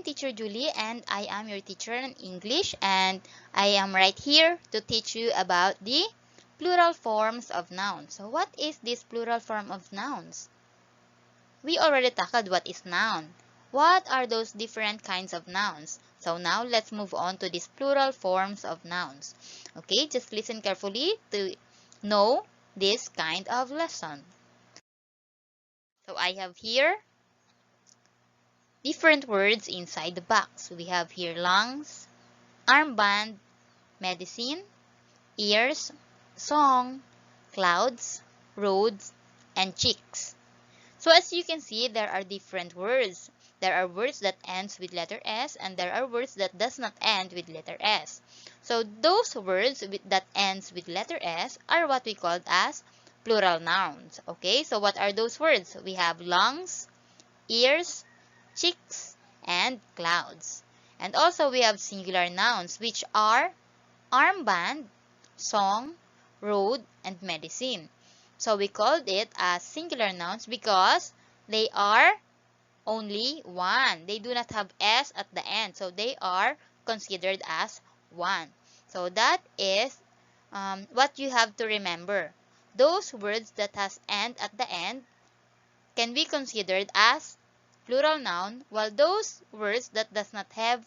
I'm Teacher Julie and I am your teacher in English, and I am right here to teach you about the plural forms of nouns. So what is this plural form of nouns? We already tackled what is noun. What are those different kinds of nouns? So now let's move on to these plural forms of nouns. Okay, just listen carefully to know this kind of lesson. So I have here different words inside the box. We have here lungs, armband, medicine, ears, song, clouds, roads, and cheeks. So as you can see, there are different words. There are words that ends with letter S, and there are words that does not end with letter S. So those words that ends with letter S are what we call as plural nouns. Okay, so what are those words? We have lungs, ears, cheeks, and clouds. And also we have singular nouns, which are armband, song, road, and medicine. So we called it as singular nouns because they are only one. They do not have S at the end, so they are considered as one. So that is what you have to remember. Those words that has end at the end can be considered as plural noun, while those words that does not have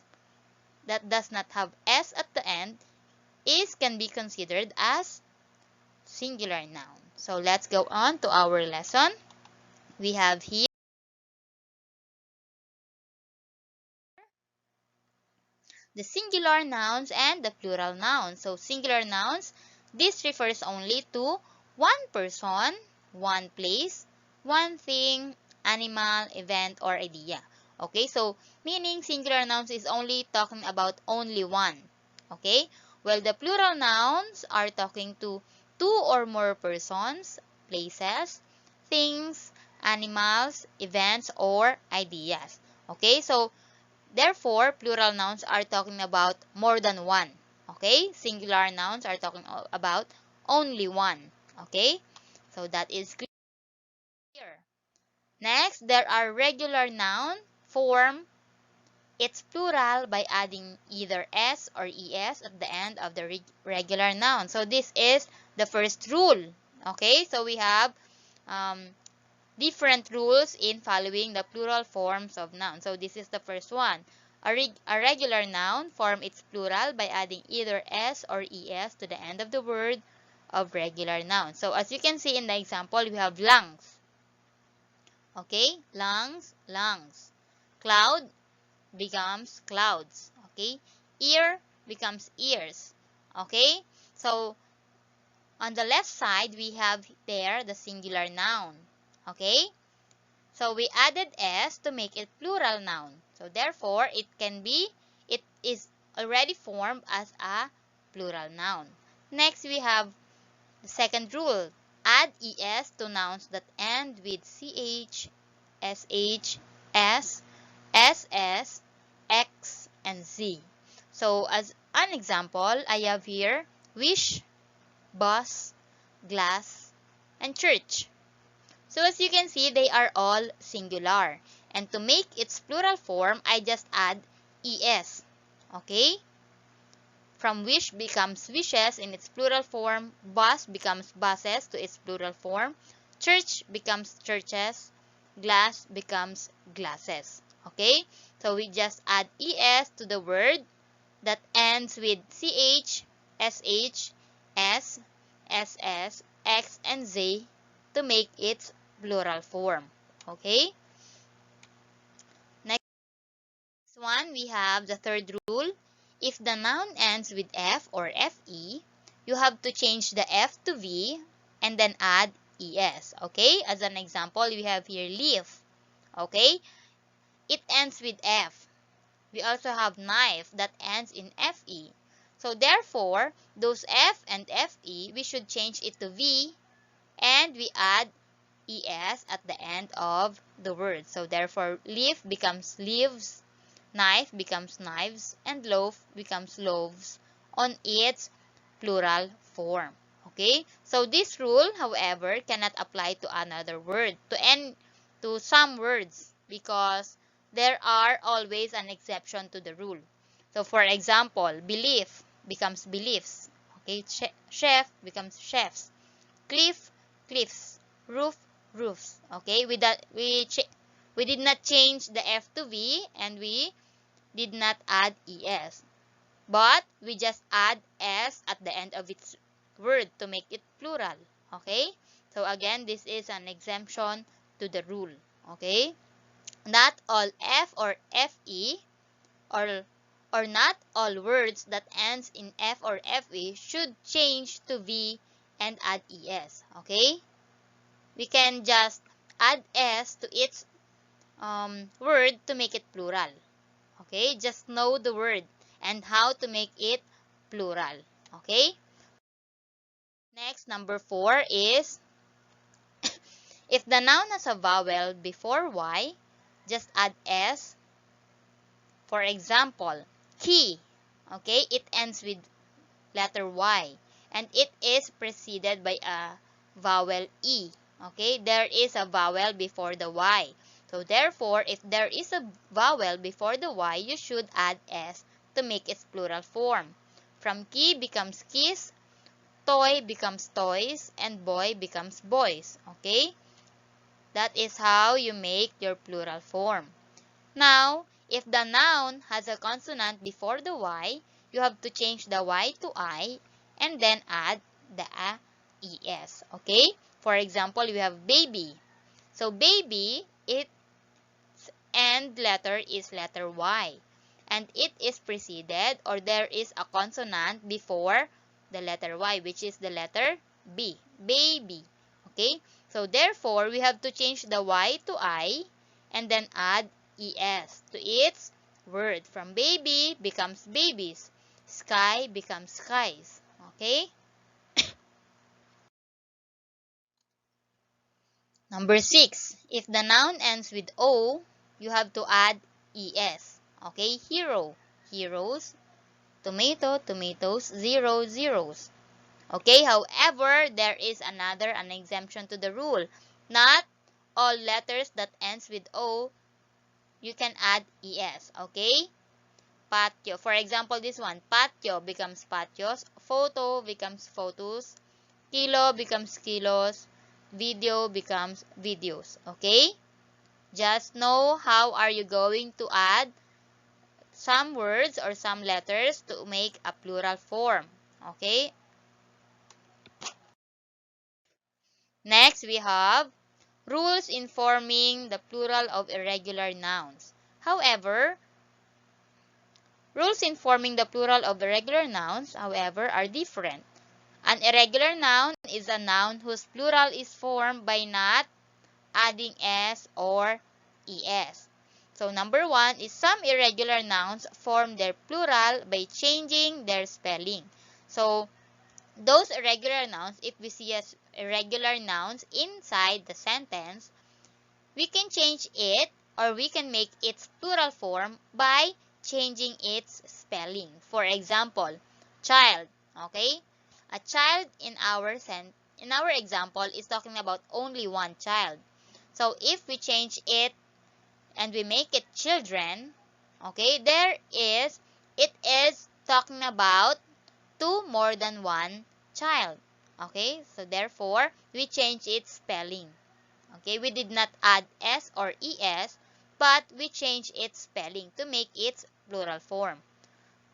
S at the end can be considered as singular noun. So let's go on to our lesson. We have here the singular nouns and the plural nouns. So singular nouns, this refers only to one person, one place, one thing, animal, event, or idea. Okay, so meaning singular nouns is only talking about only one. Okay, while the plural nouns are talking to two or more persons, places, things, animals, events, or ideas. Okay, so therefore, plural nouns are talking about more than one. Okay? Singular nouns are talking about only one. Okay? So that is clear. Next, there are regular noun form its plural by adding either s or es at the end of the regular noun. So this is the first rule. Okay? So we have different rules in following the plural forms of noun. So this is the first one. A regular noun form its plural by adding either s or es to the end of the word of regular noun. So as you can see in the example, we have lungs. Okay? Lungs, lungs. Cloud becomes clouds. Okay? Ear becomes ears. Okay? So on the left side, we have there the singular noun. Okay? So we added s to make it plural noun. So therefore, it is already formed as a plural noun. Next, we have the second rule. Add es to nouns that end with ch, sh, s, ss, x, and z. So as an example, I have here wish, bus, glass, and church. So as you can see, they are all singular. And to make its plural form, I just add es. Okay? From wish becomes wishes in its plural form. Bus becomes buses to its plural form. Church becomes churches. Glass becomes glasses. Okay? So we just add es to the word that ends with ch, sh, s, ss, x, and z to make its plural form. Okay? Next one, we have the third rule. If the noun ends with f or fe, you have to change the f to v and then add es. Okay? As an example, we have here leaf. Okay? It ends with f. We also have knife that ends in fe. So therefore, those f and fe, we should change it to v and we add es at the end of the word. So therefore, leaf becomes leaves, knife becomes knives, and loaf becomes loaves on its plural form. Okay? So this rule, however, cannot apply to another word, to some words, because there are always an exception to the rule. So for example, belief becomes beliefs. Okay, chef becomes chefs. Cliff, cliffs. Roof, roofs. Okay, we did not change the F to V, and we did not add ES. But we just add S at the end of its word to make it plural. Okay? So again, this is an exemption to the rule. Okay? Not all F or FE or not all words that ends in F or FE should change to V and add ES. Okay? We can just add S to its word to make it plural. Okay? Just know the word and how to make it plural. Okay? Next, number 4 is if the noun has a vowel before Y, just add S. For example, key. Okay? It ends with letter Y. And it is preceded by a vowel E. Okay? There is a vowel before the Y. So therefore, if there is a vowel before the Y, you should add S to make its plural form. From key becomes keys, toy becomes toys, and boy becomes boys. Okay? That is how you make your plural form. Now, if the noun has a consonant before the Y, you have to change the Y to I and then add the ES. Okay? For example, we have baby. So baby, its end letter is letter Y. And it is preceded, or there is a consonant before the letter Y, which is the letter B. Baby. Okay? So therefore, we have to change the Y to I and then add ES to its word. From baby becomes babies. Sky becomes skies. Okay? Number 6. If the noun ends with O, you have to add ES. Okay? Hero. Heroes. Tomato. Tomatoes. Zero. Zeros. Okay? However, there is an exemption to the rule. Not all letters that ends with O, you can add ES. Okay? Patio. For example, this one. Patio becomes patios. Photo becomes photos. Kilo becomes kilos. Video becomes videos. Okay? Just know how are you going to add some words or some letters to make a plural form. Okay? Next, we have rules in forming the plural of irregular nouns. However, rules in forming the plural of irregular nouns, however, are different. An irregular noun is a noun whose plural is formed by not adding S or ES. So number 1 is some irregular nouns form their plural by changing their spelling. So those irregular nouns, if we see as irregular nouns inside the sentence, we can change it or we can make its plural form by changing its spelling. For example, child. Okay? A child in our example is talking about only one child. So if we change it and we make it children, okay, it is talking about two more than one child. Okay, so therefore, we change its spelling. Okay, we did not add S or ES, but we change its spelling to make its plural form.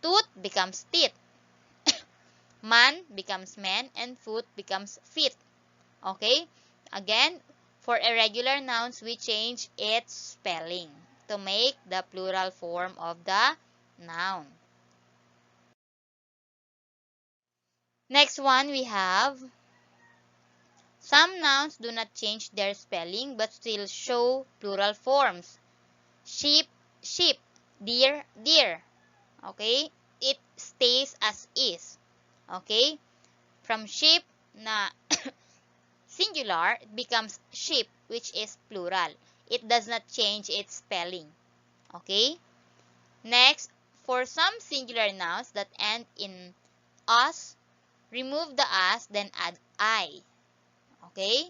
Tooth becomes teeth. Man becomes men, and foot becomes feet. Okay, again, for irregular nouns, we change its spelling to make the plural form of the noun. Next one, we have some nouns do not change their spelling but still show plural forms. Sheep, sheep. Deer, deer. Okay? It stays as is. Okay? From sheep na singular, it becomes sheep, which is plural. It does not change its spelling. Okay? Next, for some singular nouns that end in us, remove the us, then add I. Okay?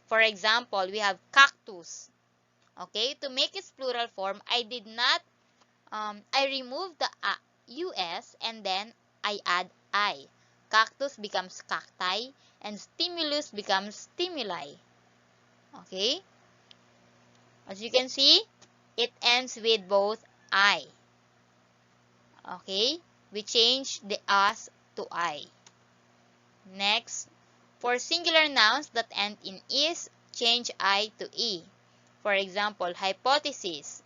For example, we have cactus. Okay, to make its plural form, I did not, I removed the us and then I add I. Cactus becomes cacti and stimulus becomes stimuli. Okay, as you can see, it ends with both I. Okay, we change the us to I. Next, for singular nouns that end in is, change I to e. For example, hypothesis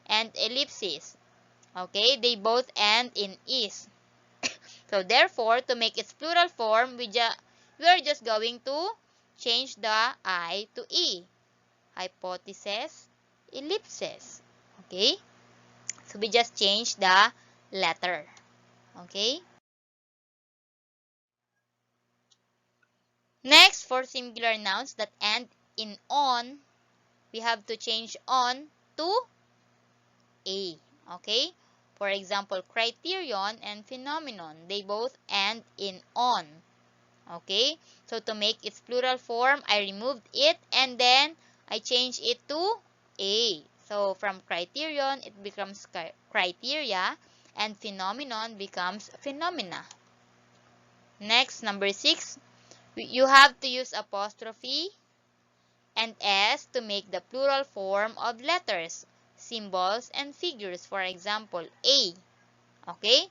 and ellipsis. Okay, they both end in is. So therefore, to make its plural form, we are just going to change the I to e. Hypothesis, ellipsis. Okay, so we just change the letter. Okay. Next, for singular nouns that end in on, we have to change on to a. Okay? For example, criterion and phenomenon, they both end in on. Okay? So to make its plural form, I removed it and then I changed it to a. So from criterion, it becomes criteria and phenomenon becomes phenomena. Next, number 6, you have to use apostrophe and s to make the plural form of letters, symbols, and figures. For example, A. Okay?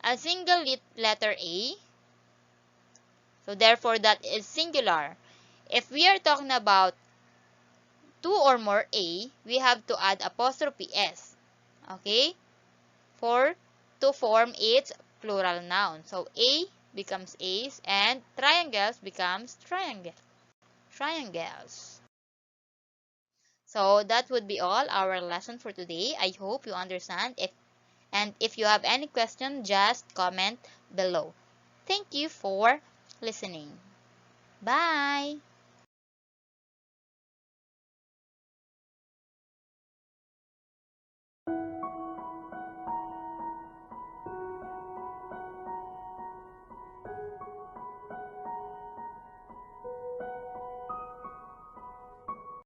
A single letter A. So therefore, that is singular. If we are talking about two or more A, we have to add apostrophe s. Okay? For to form its plural noun. So A becomes A's and triangles becomes triangles. So that would be all our lesson for today. I hope you understand. If you have any question, just comment below. Thank you for listening. Bye.